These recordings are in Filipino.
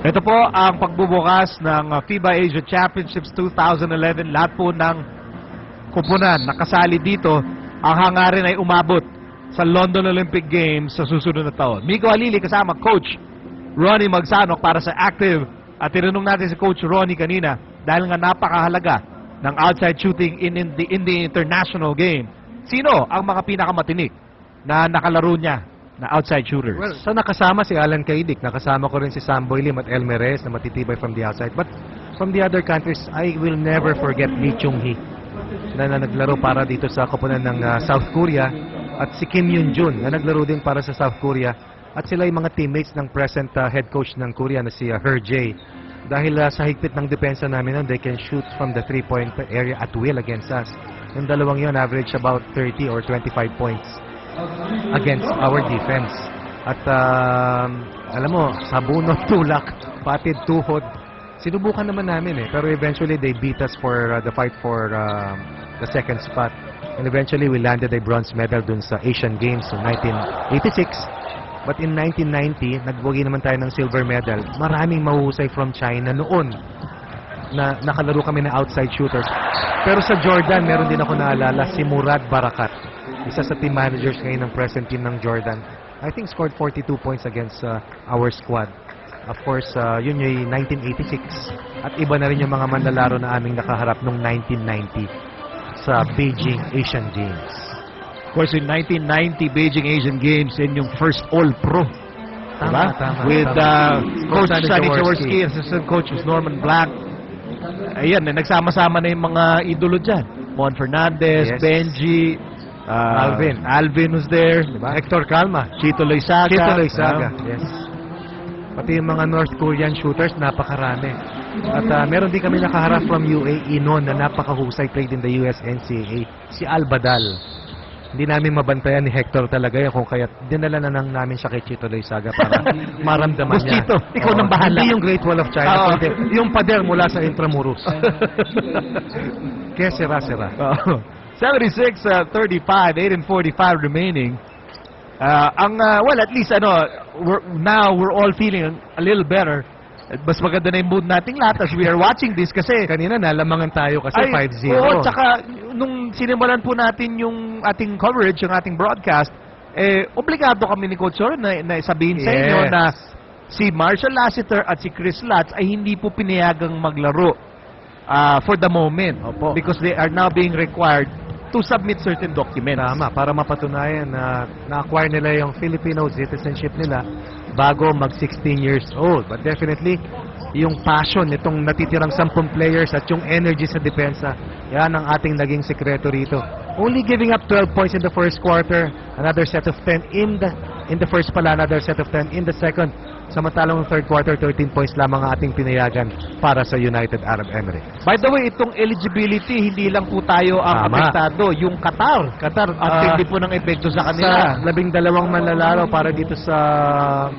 Ito po ang pagbubukas ng FIBA Asia Championships 2011. Lahat po ng kupunan nakasali dito. Ang hangarin ay umabot sa London Olympic Games sa susunod na taon. Miko Halili kasama Coach Ronnie Magsanok para sa active. At tinanong natin si Coach Ronnie kanina dahil nga napakahalaga ng outside shooting in the international game. Sino ang mga pinakamatinik na nakalaro niya na outside shooters? Well, so nakasama si Alan Kaidik, nakasama ko rin si Sam Boylim at Elmer Reyes na matitibay from the outside. But from the other countries, I will never forget Lee Chung-hee na naglaro para dito sa koponan ng South Korea, at si Kim Yoon-jun na naglaro din para sa South Korea, at sila yung mga teammates ng present head coach ng Korea na si Her Jae. Dahil sa higpit ng depensa namin nun, they can shoot from the 3-point area at will against us. Yung dalawang yun average about 30 or 25 points against our defense. At alam mo, sabunot, tulak, patid, tuhod, sinubukan naman namin pero eventually they beat us for the fight for the second spot. And eventually we landed a bronze medal dun sa Asian Games in 1986. But in 1990, nagbugi naman tayo ng silver medal. Maraming mahuhusay from China noon na nakalaro kami na outside shooters. Pero sa Jordan, meron din ako naalala si Murad Barakat. Isa sa team managers ngayon ng present team ng Jordan. I think scored 42 points against our squad. Of course, yun yung 1986. At iba na rin yung mga manlalaro na aming nakaharap noong 1990 sa Beijing Asian Games. Of course, in 1990 Beijing Asian Games, yun yung first All-Pro. Tama, Diba? tama. With Coach Sonny Jaworski, Jaworski. assistant coach was Norman Black. Ayan, nagsama-sama na yung mga idolo dyan. Mon Fernandez, Yes. Benji, Alvin was there. Diba? Hector Calma. Chito Loizaga. Chito Loizaga, yes. Pati yung mga North Korean shooters, napakarami. At meron din kami nakaharap from UAE noon na napakahusay, played in the US NCAA. Si Albadal. Hindi namin mabantayan ni Hector talaga yun, kung kaya dinala na lang namin siya kay Chito Loizaga para maramdaman niya. Chito, ikaw nang bahala. Hindi yung Great Wall of China, kundi yung pader mula sa Intramuros. Kaya sira-sira. 76-35, 8:45 remaining. Well, at least now we're all feeling a little better. Mas maganda na yung mood nating lahat as we are watching this kasi Kanina nalamangan tayo kasi 5-0. Oo, tsaka nung sinimulan po natin yung ating coverage, yung ating broadcast, obligado kami ni Coach Soren na sabihin sa inyo na si Marshall Lassiter at si Chris Latz ay hindi po pinayagang maglaro for the moment. Opo. Because they are now being required to submit certain documents. Tama, para mapatunayan na na-acquire nila yung Filipino citizenship nila bago mag-16 years old. But definitely, yung passion nitong natitirang 10 players at yung energy sa depensa, yan ang ating naging sekreto rito. Only giving up 12 points in the first quarter, another set of 10 in the first pala, another set of 10 in the second. Samantalang third quarter, 13 points lamang ang ating pinayagan para sa United Arab Emirates. By the way, itong eligibility, hindi lang po tayo ang apektado. Yung Qatar ang hindi po ng epekto sa kanila. Sa 12 manlalaro para dito sa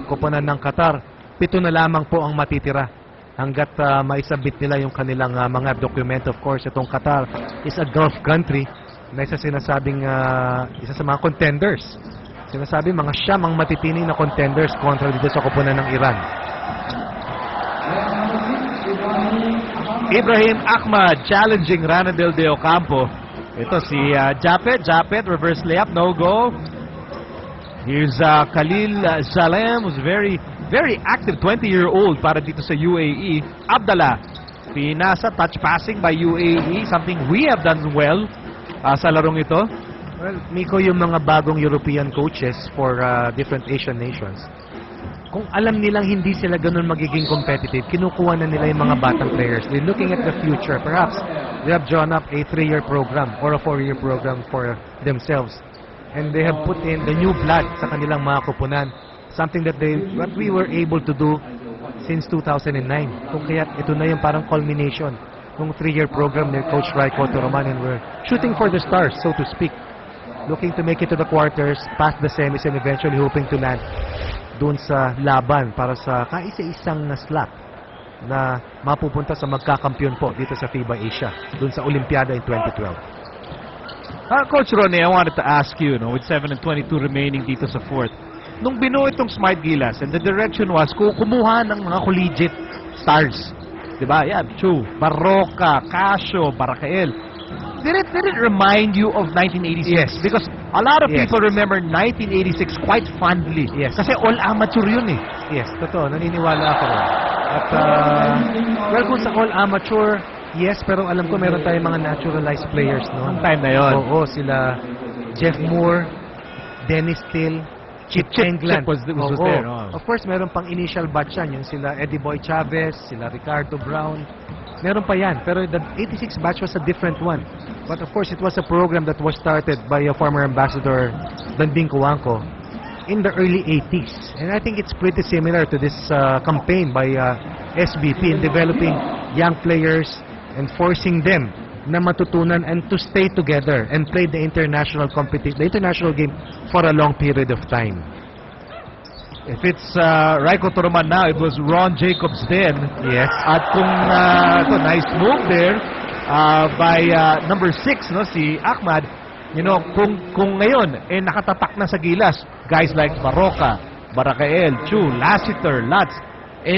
koponan ng Qatar, 7 na lamang po ang matitira hanggat maisabit nila yung kanilang mga document. Of course, itong Qatar is a Gulf country na isa sinasabing isa sa mga contenders. Sinasabi mga siyam ang matitining na contenders kontra dito sa koponan ng Iran. Ibrahim Ahmad challenging Ranadel de Ocampo. Ito si Japet, reverse layup, no go. Here's Khalil Salem, who's very active, 20-year-old para dito sa UAE. Abdallah, pinasa, touch passing by UAE, something we have done well sa larong ito. Well, Miko, yung mga bagong European coaches for different Asian nations, kung alam nilang hindi sila ganun magiging competitive, kinukuha na nila yung mga batang players. They're looking at the future. Perhaps they have drawn up a 3-year program or a 4-year program for themselves. And they have put in the new blood sa kanilang mga kupunan. Something that what we were able to do since 2009. Kung kaya ito na yung parang culmination ng 3-year program ni Coach Raiko Toroman, and we're shooting for the stars, so to speak. Looking to make it to the quarters, past the semis, and eventually hoping to land doon sa laban para sa kaisa-isang slot na mapupunta sa magkakampiyon po dito sa FIBA Asia, doon sa Olympiada in 2012. Coach Ronnie, I wanted to ask you, with 7:22 remaining dito sa fourth, nung binuo itong Smart Gilas, and the direction was kumuha ng mga collegiate stars. Diba? Yan, Chu, Barroca, Casio, Baracael. Did it remind you of 1986? Yes. Because a lot of Yes. people remember 1986 quite fondly. Yes. Kasi all amateur yun eh. Yes, totoo. Naniniwala ako rin. At, well, kung sa all amateur, yes, pero alam ko meron tayong mga naturalized players noon. Noong time na yun. Oo, sila Jeff Moore, Dennis Till, Chip England. Chip was Oo. there. No? Of course, meron pang initial batch yan. Yung sila Eddie Boy Chavez, sila Ricardo Brown. Meron pa yan. Pero the 86 batch was a different one. But of course, it was a program that was started by a former ambassador, Danding Cuanco, in the early 80s. And I think it's pretty similar to this campaign by SBP in developing young players and forcing them na matutunan and to stay together and play the international competition, the international game for a long period of time. If it's Raiko Toroman now, it was Ron Jacobs then. Yes. At kung ito, nice move there by number 6, no, si Ahmad. You know, kung ngayon nakatatak na sa Gilas, guys like Barroca, Baracael, Chu, Lassiter, Lats.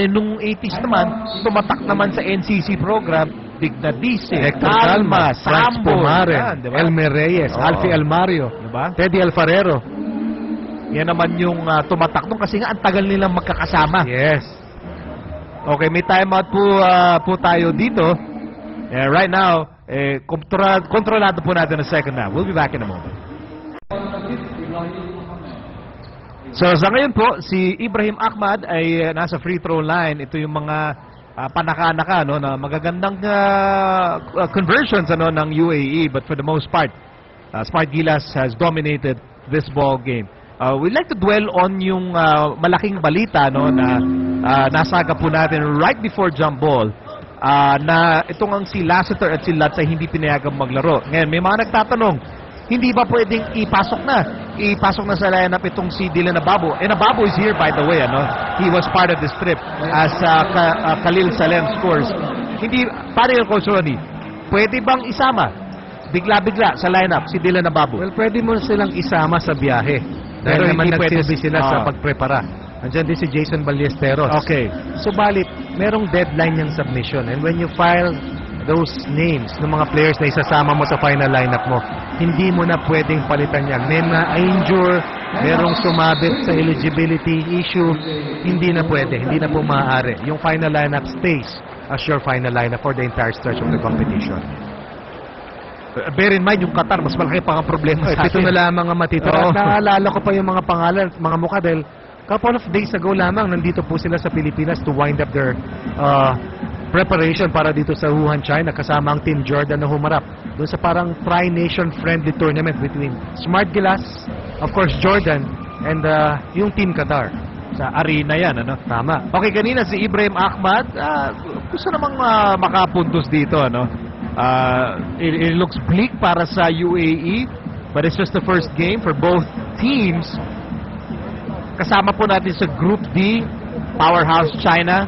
Nung 80s naman, tumatak naman sa NCC program, Dignadice, Hector Calma, Franz Sambo, Pumare, yan, diba? Elmer Reyes, Oo. Alfie Almario, Diba? Teddy Alfarero. Yan naman yung tumatak doon kasi nga ang tagal nilang magkakasama. Yes. Okay, may timeout po tayo dito. Right now, kontrolado po natin ang second half. We'll be back in a moment. So sa ngayon po, si Ibrahim Ahmad ay nasa free throw line. Ito yung mga panaka-naka, no, na magagandang conversions ng UAE, but for the most part, Smart Gilas has dominated this ball game. We'd like to dwell on yung malaking balita, no, na nasaga po natin right before jump ball, na itong ang si Lassiter at si Lats ay hindi pinayagang maglaro. Ngayon, may mga nagtatanong, hindi ba pwedeng ipasok na sa lineup itong si Dylan Ababo? And Ababo is here, by the way, ano? He was part of this trip as Khalil Salem scores. Hindi, paano yung Coach Ronnie? Pwede bang isama bigla-bigla sa lineup si Dylan Ababo? Well, pwede mo silang isama sa biyahe. Dahil Pero naman hindi pwede nagsilbi sila sa pagprepara. Nandiyan din si Jason Ballesteros. Okay. Subalit, merong deadline yung submission. And when you file those names ng mga players na isasama mo sa final lineup mo, hindi mo na pwedeng palitan yan. May na-injure, merong sumabit sa eligibility issue, hindi na pwede, hindi na po maaari. Yung final lineup stays as your final lineup for the entire stretch of the competition. Bear in mind, yung Qatar, mas malaki pa ang problema sa Ito atin. na lamang ang matitira. Oo. At naalala ko pa yung mga pangalan, mga mukha dahil couple of days ago lamang, nandito po sila sa Pilipinas to wind up their preparation para dito sa Wuhan, China, kasama ang Team Jordan na humarap doon sa parang tri-nation friendly tournament between Smart Gilas, of course Jordan, and yung Team Qatar. Sa arena yan, ano? Tama. Okay, kanina si Ibrahim Ahmad, gusto namang makapuntos dito, ano? It looks bleak para sa UAE, but it's just the first game for both teams. Kasama po natin sa Group D, Powerhouse China,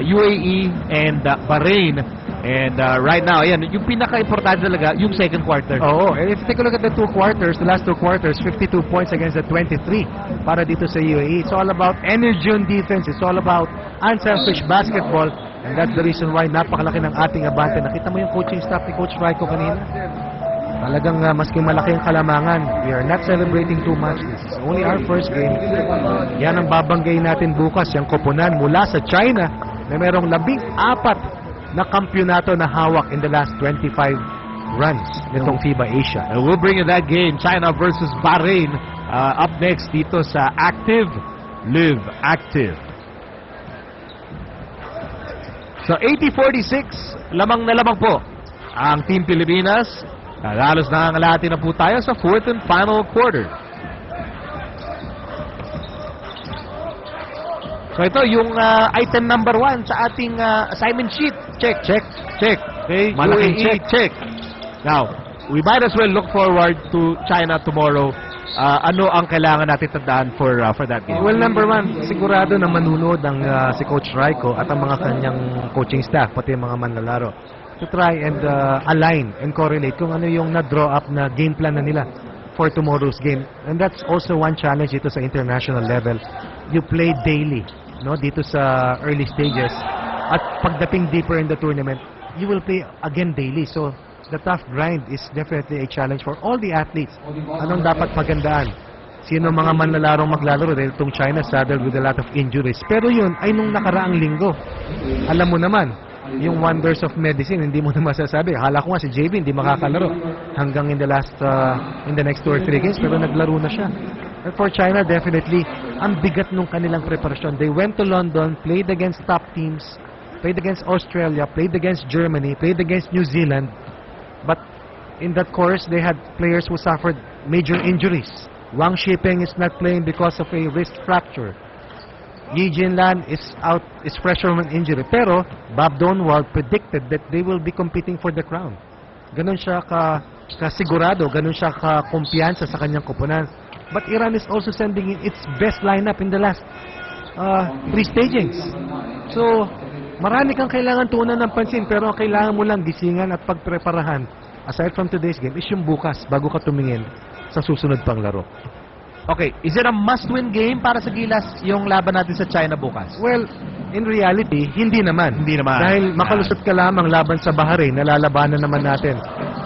UAE, and Bahrain. And right now, ayan, yung pinaka-importante talaga, yung second quarter. Oo. And if you take a look at the the last two quarters, 52 points against the 23 para dito sa UAE. It's all about energy on defense. It's all about unselfish basketball. And that's the reason why napakalaki ng ating abante. Nakita mo yung coaching staff ni Coach Raiko kanina? Talagang maski malaki ang kalamangan, we are not celebrating too much. This is only our first game. Yan ang babanggay natin bukas, yung koponan mula sa China na merong 14 na kampyonato na hawak in the last 25 runs nitong FIBA Asia. And we'll bring you that game, China versus Bahrain, up next dito sa Active, Live Active. So 80-46, lamang na lamang po ang Team Pilipinas. Halos nangangalati na po tayo sa fourth and final quarter. So ito yung item number 1 sa ating assignment sheet. Check. Okay, Malaking UAE, check. Now, we might as well look forward to China tomorrow. Ano ang kailangan natin tandaan for that game? Well, number 1, sigurado na manunood ang si Coach Raiko at ang mga kanyang coaching staff, pati yung mga manlalaro, to try and align and correlate kung ano yung na-draw up na game plan na nila for tomorrow's game. And that's also one challenge dito sa international level. You play daily, no, dito sa early stages. At pagdating deeper in the tournament, you will play again daily. So the tough grind is definitely a challenge for all the athletes. Anong dapat pagandaan? Sino mga manlalarong maglalaro dahil itong China saddled with a lot of injuries. Pero yun ay nung nakaraang linggo. Alam mo naman, yung wonders of medicine, hindi mo na masasabi. Hala ko nga si JB hindi makakalaro hanggang in the next 2 or 3 games, pero naglaro na siya. And for China, definitely, ang bigat nung kanilang preparasyon. They went to London, played against top teams, played against Australia, played against Germany, played against New Zealand. But in that course, they had players who suffered major injuries. Wang Shipeng is not playing because of a wrist fracture. Yi Jinlan is out, is fresh from an injury. Pero Bob Donwald predicted that they will be competing for the crown. Ganon siya kasigurado, ganon siya ka-kumpiyansa sa kanyang koponan. But Iran is also sending in its best lineup in the last 3 stagings. So, marami kang kailangan tuunan ng pansin, pero ang kailangan mo lang gisingan at pagpreparahan, aside from today's game, is yung bukas bago ka tumingin sa susunod pang laro. Okay, is it a must-win game para sa Gilas yung laban natin sa China bukas? Well, in reality, hindi naman. Hindi naman. Dahil makalusot ka lamang laban sa Bahrain, nalalabanan naman natin.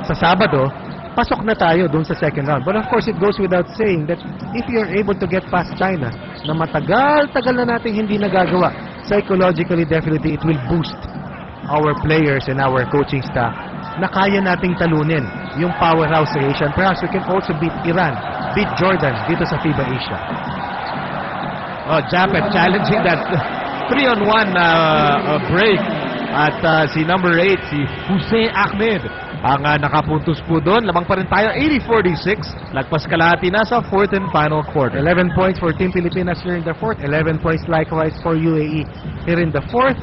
Sa Sabado, pasok na tayo doon sa second round. But of course, it goes without saying that if you're able to get past China, na matagal-tagal na natin hindi nagagawa, psychologically, definitely, it will boost our players and our coaching staff na kaya nating talunin yung powerhouse sa Asia. And perhaps we can also beat Iran, beat Jordan dito sa FIBA Asia. Oh, Japet challenging that 3-on-1 break at si number 8, si Hussein Ahmed ang nakapuntos po doon. Lamang pa rin tayo, 80-46. Lagpas kalahati na sa 4th and final quarter. 11 points for Team Pilipinas here in the 4th. 11 points likewise for UAE here in the 4th.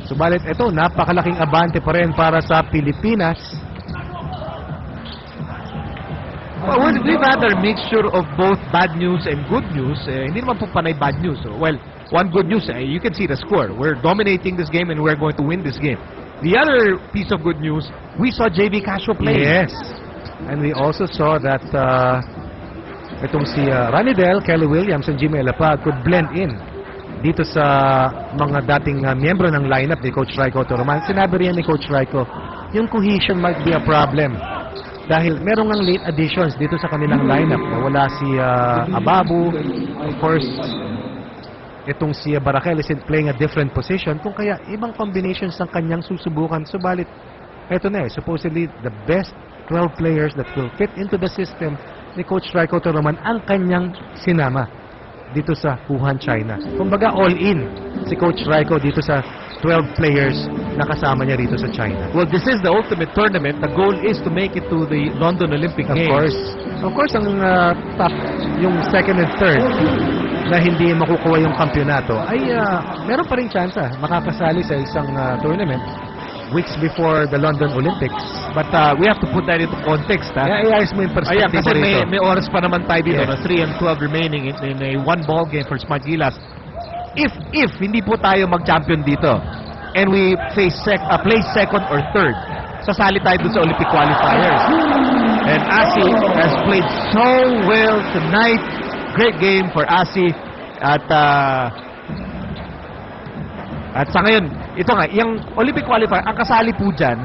Subalit ito, napakalaking abante pa rin para sa Pilipinas. Well, we've had a mixture of both bad news and good news. Hindi naman po panay bad news. Well, one good news, you can see the score. We're dominating this game and we're going to win this game. The other piece of good news, we saw JB Casio play. Yes. And we also saw that itong si Ranidel, Kelly Williams, and Jimmy Elapag could blend in dito sa mga dating miyembro ng lineup ni Coach Raiko Toroman. Sinabi rin ni Coach Raiko, yung cohesion might be a problem. Dahil merong ng late additions dito sa kanilang lineup. Wala si Ababu, of course, itong si Barakel is playing a different position. Kung kaya, ibang combinations ang kanyang susubukan. Subalit, eto na supposedly the best 12 players that will fit into the system ni Coach Raiko Toroman ang kanyang sinama dito sa Wuhan, China. Kumbaga all-in si Coach Raiko dito sa 12 players na kasama niya rito sa China. Well, this is the ultimate tournament. The goal is to make it to the London Olympic Games. Of course, ang top, yung second and third na hindi makukuha yung kampyonato ay meron pa rin chance makakasali sa isang tournament weeks before the London Olympics. But we have to put that into context. Iayos mo yung perspective kasi rito. may oras pa naman tayo dito, Yes. na 3 and 12 remaining in a one-ball game for Smart Gilas. If hindi po tayo mag-champion dito and we face play second or third, sasali tayo dun sa Olympic qualifiers. And Asi has played so well tonight. Great game for Asi. At sa ngayon, ito nga, yung Olympic qualifier, ang kasali po dyan,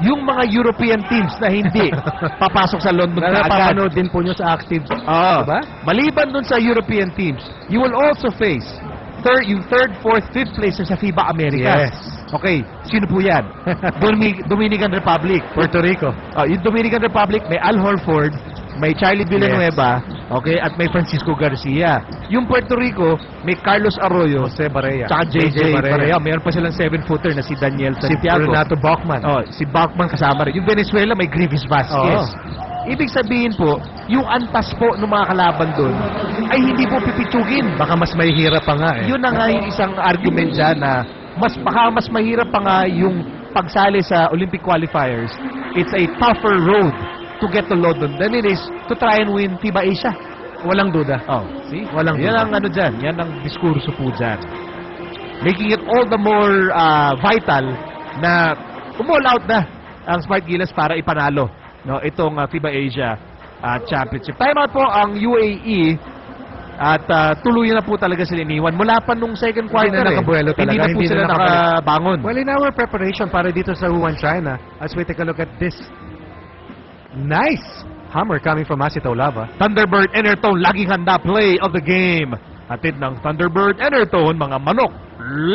yung mga European teams na hindi papasok sa London na agad. Napapanood din po nyo sa active. Diba? Maliban dun sa European teams, you will also face yung third, fourth, fifth places sa FIBA Americas. Yes. Okay, sino po yan? Dominican Republic. Puerto Rico. Yung Dominican Republic, may Al Horford, may Charlie Villanueva, okay, at may Francisco Garcia. Yung Puerto Rico, may Carlos Arroyo, Jose Barea, tsaka JJ Barea. Mayroon pa silang 7-footer na si Daniel Santiago. Si Renato Bachman. Si Bachman kasama rin. Yung Venezuela, may Grivis Vasquez. Ibig sabihin po, yung antas po ng mga kalaban doon ay hindi po pipitsugin. Baka mas mahihirap pa nga Yun na nga yung isang argument dyan na baka mas mahirap pa nga yung pagsali sa Olympic qualifiers. It's a tougher road to get to London than it is to try and win FIBA Asia. Walang duda. See? Walang Yan duda. ang ano dyan. Yan ang diskurso po dyan. Making it all the more vital na all out na ang Smart Gilas para ipanalo itong FIBA Asia. championship. Timeout po ang UAE at tuluyan na po talaga sila iniwan. Mula pa nung second quarter, Hindi na nakabuelo hindi talaga, na po hindi sila na nakabalik. nakabangon. Well, in our preparation para dito sa Wuhan, China, as we take a look at this nice hammer coming from Asito Lava. Thunderbird Enertone, laging handa, play of the game. Hatid ng Thunderbird Enertone, mga manok,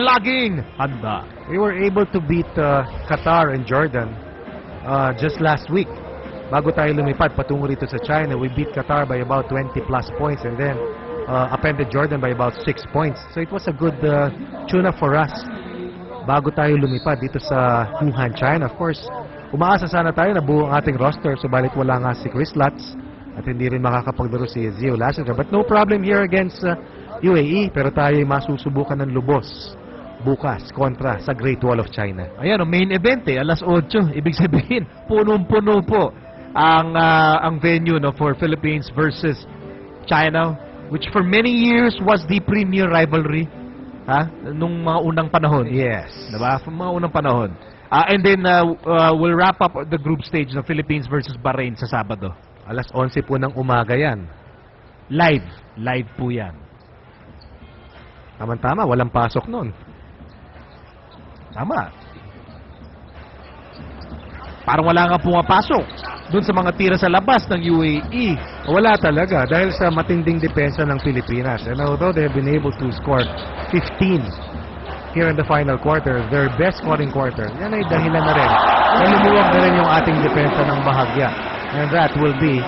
laging handa. We were able to beat Qatar and Jordan just last week. Bago tayo lumipad patungo rito sa China, we beat Qatar by about 20 plus points and then upended Jordan by about 6 points. So it was a good tune-up for us bago tayo lumipad dito sa Wuhan, China. Of course, umaasa sana tayo na buo ang ating roster, subalit wala nga si Chris Lutz at hindi rin makakapaglaro si Zio Lassiter. But no problem here against UAE, pero tayo ay masusubukan ng lubos bukas kontra sa Great Wall of China. Ayan, main event alas 8. Ibig sabihin, punong-puno po ang venue for Philippines versus China, which for many years was the premier rivalry nung mga unang panahon. Yes. Diba? From mga unang panahon. And then we'll wrap up the group stage ng Philippines versus Bahrain sa Sabado. Alas 11 po ng umaga yan. Live po yan. Tama-tama, walang pasok nun. Tama. Parang wala nga pumapasok doon sa mga tira sa labas ng UAE. Wala talaga dahil sa matinding depensa ng Pilipinas. And although they have been able to score 15 here in the final quarter, their best scoring quarter, yan ay dahilan na rin. Nalumuwag na rin yung ating depensa ng bahagya. And that will be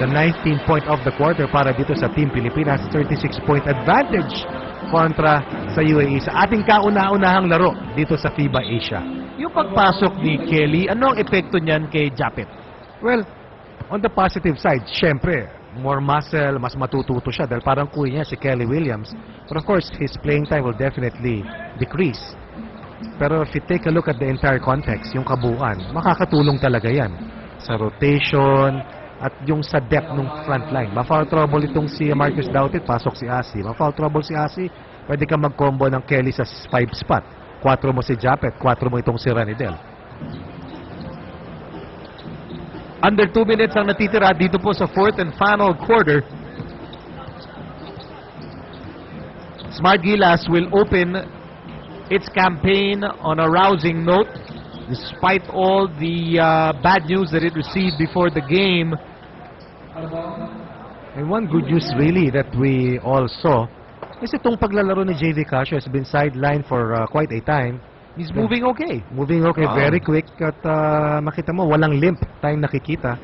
the 19th point of the quarter para dito sa Team Pilipinas. 36-point advantage kontra sa UAE sa ating kauna-unahang laro dito sa FIBA Asia. Yung pagpasok ni Kelly, ano ang epekto niyan kay Japet? Well, on the positive side, syempre, more muscle, mas matututo siya dahil parang kuya niya si Kelly Williams. But of course, his playing time will definitely decrease. Pero if you take a look at the entire context, yung kabuuan, makakatulong talaga yan sa rotation at yung sa depth ng front line. Ma-foul trouble itong si Marcus Dautit, pasok si Asi. Ma-foul trouble si Asi, pwede ka mag-combo ng Kelly sa 5 spot. 4 mo si Japet, 4 mo itong si Ranidel. Under 2 minutes ang natitira dito po sa fourth and final quarter. Smart Gilas will open its campaign on a rousing note despite all the bad news that it received before the game. And one good news really that we all saw is itong paglalaro ni JV Casio has been sidelined for quite a time. He's moving okay. Moving okay, very quick at makita mo, walang limp tayong nakikita.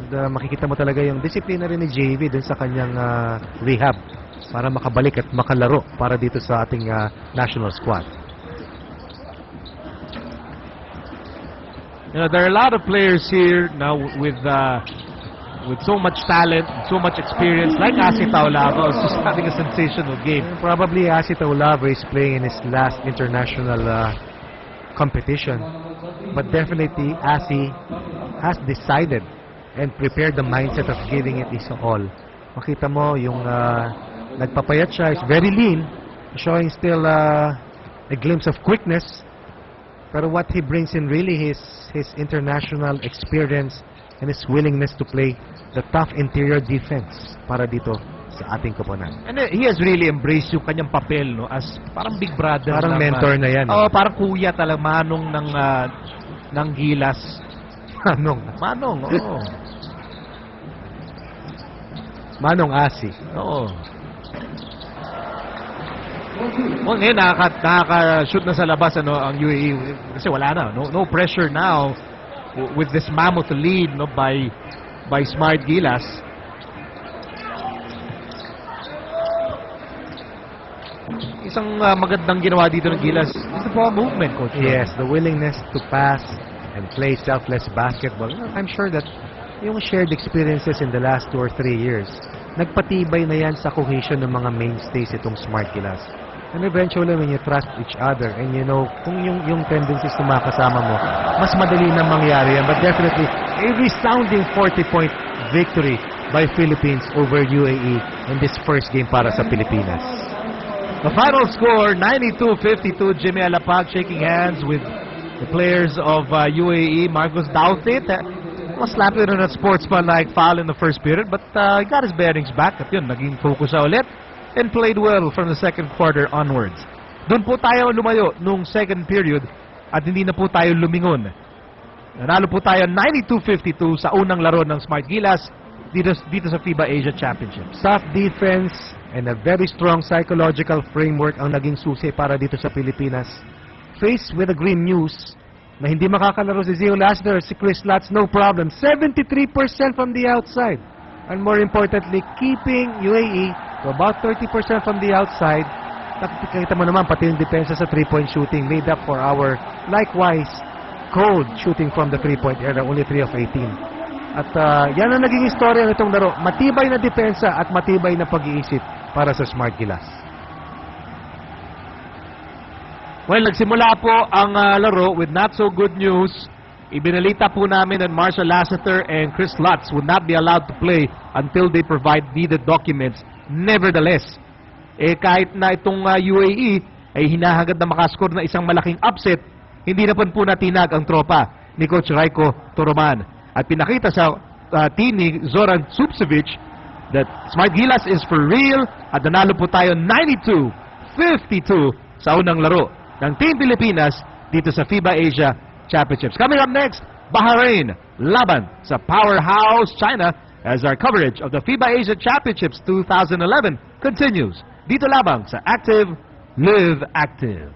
And, makikita mo talaga yung disiplina rin ni JV dun sa kanyang rehab para makabalik at makalaro para dito sa ating national squad. You know, there are a lot of players here now with so much talent, so much experience, like Asi Taulava, who's just having a sensational game. Probably Asi Taulava is playing in his last international competition. But definitely Asi has decided and prepared the mindset of giving it his all. Makita mo yung nagpapayat siya, is very lean, showing still a glimpse of quickness. Pero what he brings in really his international experience and his willingness to play the tough interior defense para dito sa ating koponan. And he has really embraced yung kanyang papel, no, as parang big brother. Parang mentor na yan. Oh, parang kuya talaga, manong ng Gilas. Manong, oo. Manong Asi. Oo. Well, ngayon, nakaka-shoot na sa labas ang UAE kasi wala na. No pressure now with this mammoth lead by Smart Gilas. Isang magandang ginawa dito ng Gilas is the ball movement, Coach. Yes, the willingness to pass and play selfless basketball. I'm sure that yung shared experiences in the last 2 or 3 years, nagpatibay na yan sa cohesion ng mga mainstays itong Smart Gilas. And eventually, when you trust each other and you know kung yung tendencies ng mga kasama mo, mas madali na mangyari yan. But definitely, a resounding 40-point victory by Philippines over UAE in this first game para sa Pilipinas. The final score, 92-52. Jimmy Alapag shaking hands with the players of UAE. Marcos Dautit slapped in a sportsman-like foul in the first period, but he got his bearings back at yun, naging focus ulit and played well from the second quarter onwards. Doon po tayo lumayo nung second period at hindi na po tayo lumingon. Nanalo po tayo 92-52 sa unang laro ng Smart Gilas dito sa FIBA Asia Championship. Soft defense and a very strong psychological framework ang naging susi para dito sa Pilipinas. Faced with the green news na hindi makakalaro si Zio Lasner, si Chris Lutz, no problem. 73% from the outside. And more importantly, keeping UAE to about 30% from the outside. Nakikita mo naman, pati yung depensa sa 3-point shooting made up for our, likewise, cold shooting from the 3-point area, only 3 of 18. At yan ang naging istorya ng itong laro. Matibay na depensa at matibay na pag-iisip para sa Smart Gilas. Well, nagsimula po ang laro with not so good news. Ibinalita po namin that Marshall Lasseter and Chris Lutz would not be allowed to play until they provide needed documents. Nevertheless, kahit na itong UAE ay hinahangad na makascore na isang malaking upset, hindi na po natinag ang tropa ni Coach Rajko Toroman. At pinakita sa team ni Zoran Supcevic that Smart Gilas is for real at nanalo po tayo 92-52 sa unang laro ng Team Pilipinas dito sa FIBA Asia Championships. Coming up next, Bahrain laban sa powerhouse China as our coverage of the FIBA Asia Championships 2011 continues. Dito lamang sa Active, Live Active.